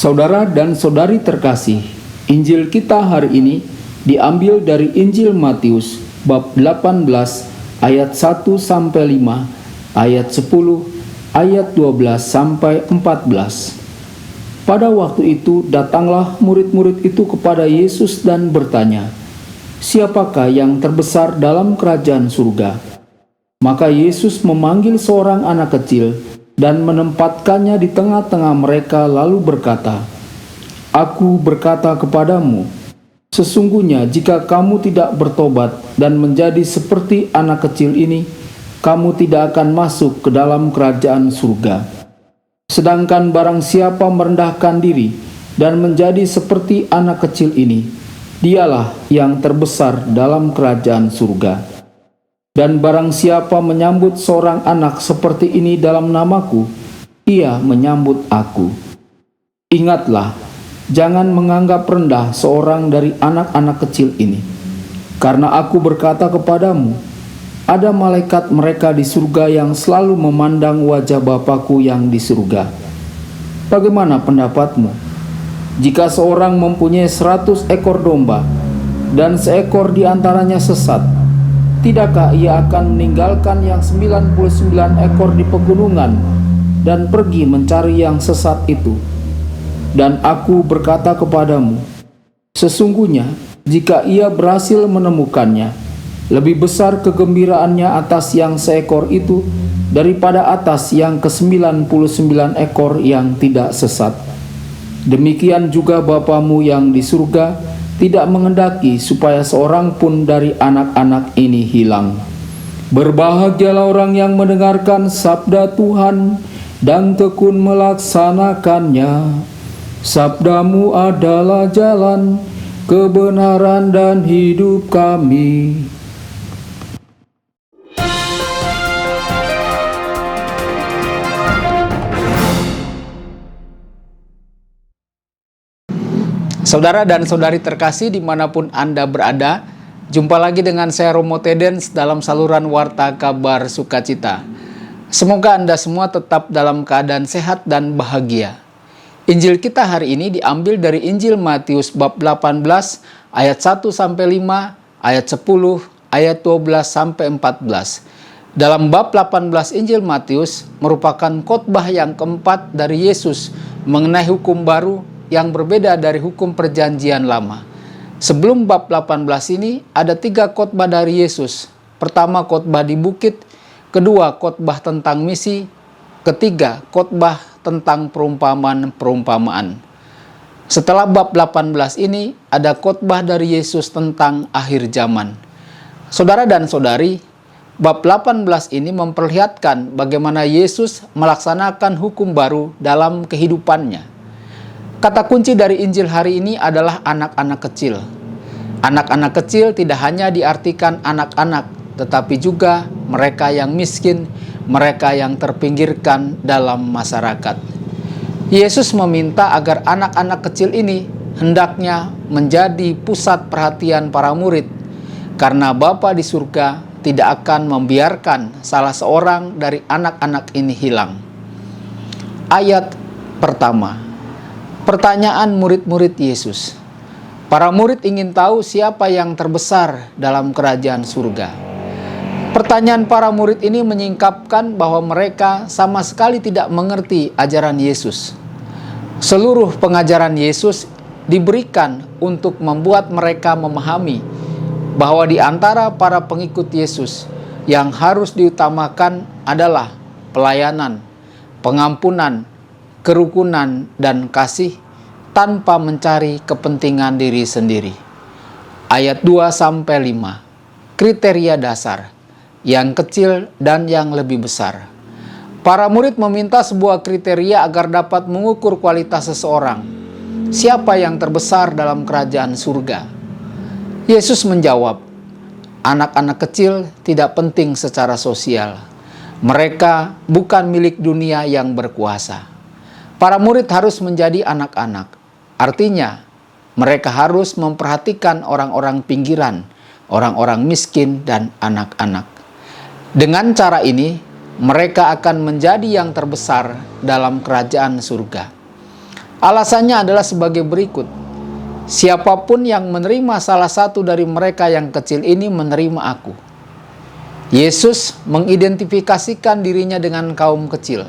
Saudara dan saudari terkasih, Injil kita hari ini diambil dari Injil Matius bab 18 ayat 1 sampai 5, ayat 10, ayat 12 sampai 14. Pada waktu itu datanglah murid-murid itu kepada Yesus dan bertanya, "Siapakah yang terbesar dalam kerajaan surga?" Maka Yesus memanggil seorang anak kecil dan menempatkannya di tengah-tengah mereka lalu berkata, "Aku berkata kepadamu, sesungguhnya jika kamu tidak bertobat dan menjadi seperti anak kecil ini, kamu tidak akan masuk ke dalam kerajaan surga. Sedangkan barang siapa merendahkan diri dan menjadi seperti anak kecil ini, dialah yang terbesar dalam kerajaan surga. Dan barang siapa menyambut seorang anak seperti ini dalam namaku, ia menyambut aku. Ingatlah, jangan menganggap rendah seorang dari anak-anak kecil ini. Karena aku berkata kepadamu, ada malaikat mereka di surga yang selalu memandang wajah Bapakku yang di surga. Bagaimana pendapatmu? Jika seorang mempunyai 100 ekor domba, dan seekor di antaranya sesat, tidakkah ia akan meninggalkan yang 99 ekor di pegunungan dan pergi mencari yang sesat itu? Dan aku berkata kepadamu, sesungguhnya jika ia berhasil menemukannya, lebih besar kegembiraannya atas yang seekor itu daripada atas yang ke-99 ekor yang tidak sesat. Demikian juga Bapamu yang di surga tidak mengendaki supaya seorang pun dari anak-anak ini hilang. Berbahagialah orang yang mendengarkan sabda Tuhan dan tekun melaksanakannya. Sabdamu adalah jalan, kebenaran dan hidup kami. Saudara dan saudari terkasih dimanapun Anda berada, jumpa lagi dengan saya Romo Tedens dalam saluran Warta Kabar Sukacita. Semoga Anda semua tetap dalam keadaan sehat dan bahagia. Injil kita hari ini diambil dari Injil Matius bab 18 ayat 1 sampai 5, ayat 10, ayat 12 sampai 14. Dalam bab 18 Injil Matius merupakan khotbah yang keempat dari Yesus mengenai hukum baru yang berbeda dari hukum perjanjian lama. Sebelum bab 18 ini ada 3 khotbah dari Yesus. Pertama, khotbah di bukit. Kedua, khotbah tentang misi. Ketiga, khotbah tentang perumpamaan-perumpamaan. Setelah bab 18 ini ada khotbah dari Yesus tentang akhir zaman. Saudara dan saudari, bab 18 ini memperlihatkan bagaimana Yesus melaksanakan hukum baru dalam kehidupannya. Kata kunci dari Injil hari ini adalah anak-anak kecil. Anak-anak kecil tidak hanya diartikan anak-anak, tetapi juga mereka yang miskin, mereka yang terpinggirkan dalam masyarakat. Yesus meminta agar anak-anak kecil ini hendaknya menjadi pusat perhatian para murid, karena Bapa di surga tidak akan membiarkan salah seorang dari anak-anak ini hilang. Ayat pertama. Pertanyaan murid-murid Yesus. Para murid ingin tahu siapa yang terbesar dalam kerajaan surga. Pertanyaan para murid ini menyingkapkan bahwa mereka sama sekali tidak mengerti ajaran Yesus. Seluruh pengajaran Yesus diberikan untuk membuat mereka memahami bahwa di antara para pengikut Yesus yang harus diutamakan adalah pelayanan, pengampunan, kerukunan, dan kasih tanpa mencari kepentingan diri sendiri. Ayat 2-5, kriteria dasar, yang kecil dan yang lebih besar. Para murid meminta sebuah kriteria agar dapat mengukur kualitas seseorang. Siapa yang terbesar dalam kerajaan surga? Yesus menjawab, anak-anak kecil tidak penting secara sosial. Mereka bukan milik dunia yang berkuasa. Para murid harus menjadi anak-anak. Artinya, mereka harus memperhatikan orang-orang pinggiran, orang-orang miskin, dan anak-anak. Dengan cara ini, mereka akan menjadi yang terbesar dalam kerajaan surga. Alasannya adalah sebagai berikut. Siapapun yang menerima salah satu dari mereka yang kecil ini menerima aku. Yesus mengidentifikasikan dirinya dengan kaum kecil.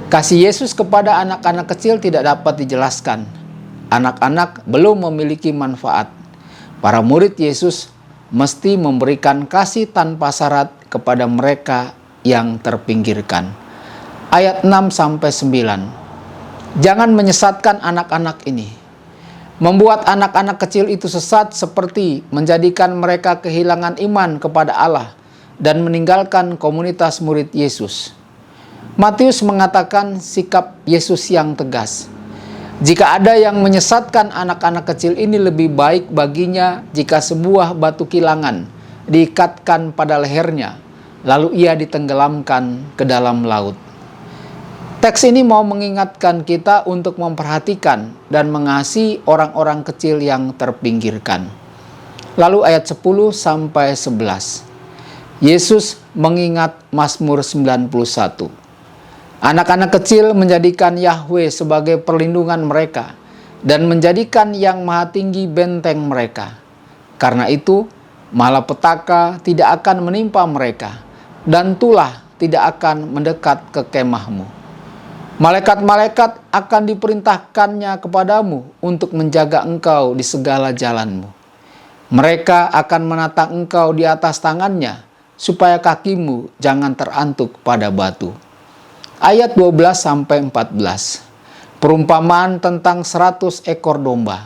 Kasih Yesus kepada anak-anak kecil tidak dapat dijelaskan. Anak-anak belum memiliki manfaat. Para murid Yesus mesti memberikan kasih tanpa syarat kepada mereka yang terpinggirkan. Ayat 6-9. Jangan menyesatkan anak-anak ini. Membuat anak-anak kecil itu sesat seperti menjadikan mereka kehilangan iman kepada Allah dan meninggalkan komunitas murid Yesus. Matius mengatakan sikap Yesus yang tegas. Jika ada yang menyesatkan anak-anak kecil ini, lebih baik baginya jika sebuah batu kilangan diikatkan pada lehernya, lalu ia ditenggelamkan ke dalam laut. Teks ini mau mengingatkan kita untuk memperhatikan dan mengasihi orang-orang kecil yang terpinggirkan. Lalu ayat 10-11. Yesus mengingat Mazmur 91. Anak-anak kecil menjadikan Yahweh sebagai perlindungan mereka dan menjadikan Yang Maha Tinggi benteng mereka. Karena itu, malapetaka tidak akan menimpa mereka dan tulah tidak akan mendekat ke kemahmu. Malaikat-malaikat akan diperintahkannya kepadamu untuk menjaga engkau di segala jalanmu. Mereka akan menatang engkau di atas tangannya, supaya kakimu jangan terantuk pada batu. Ayat 12-14. Perumpamaan tentang 100 ekor domba.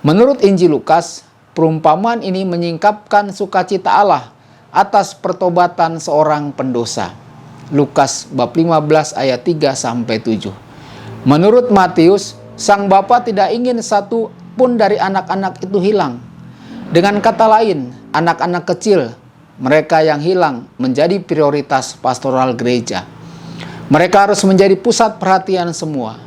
Menurut Injil Lukas, perumpamaan ini menyingkapkan sukacita Allah atas pertobatan seorang pendosa. Lukas bab 15 ayat 3-7. Menurut Matius, sang bapa tidak ingin satu pun dari anak-anak itu hilang. Dengan kata lain, anak-anak kecil, mereka yang hilang menjadi prioritas pastoral gereja. Mereka harus menjadi pusat perhatian semua.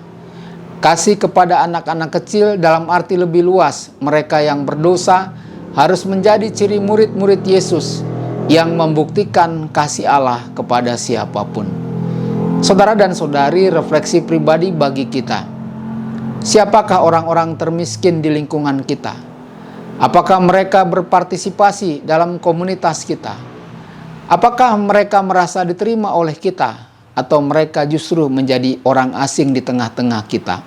Kasih kepada anak-anak kecil dalam arti lebih luas, mereka yang berdosa harus menjadi ciri murid-murid Yesus yang membuktikan kasih Allah kepada siapapun. Saudara dan saudari, refleksi pribadi bagi kita. Siapakah orang-orang termiskin di lingkungan kita? Apakah mereka berpartisipasi dalam komunitas kita? Apakah mereka merasa diterima oleh kita? Atau mereka justru menjadi orang asing di tengah-tengah kita?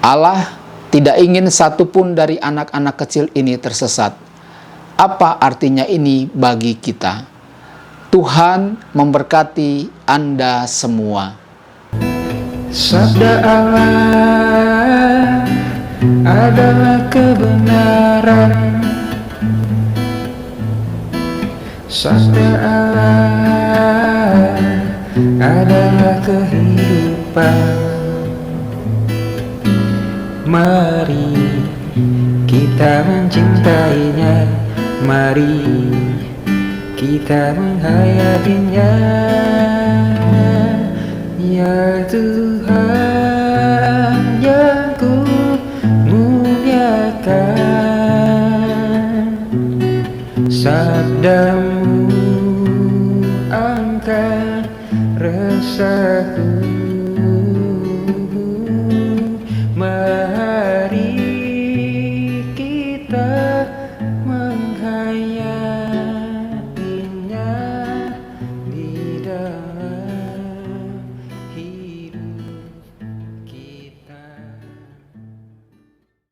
Allah tidak ingin satupun dari anak-anak kecil ini tersesat. Apa artinya ini bagi kita? Tuhan memberkati Anda semua. Sabda Allah adalah kebenaran. Sabda Allah adalah kehidupan. Mari kita mencintainya. Mari kita menghayatinya, ya Tuhan yang ku muliakan. Sabdamu angkat resah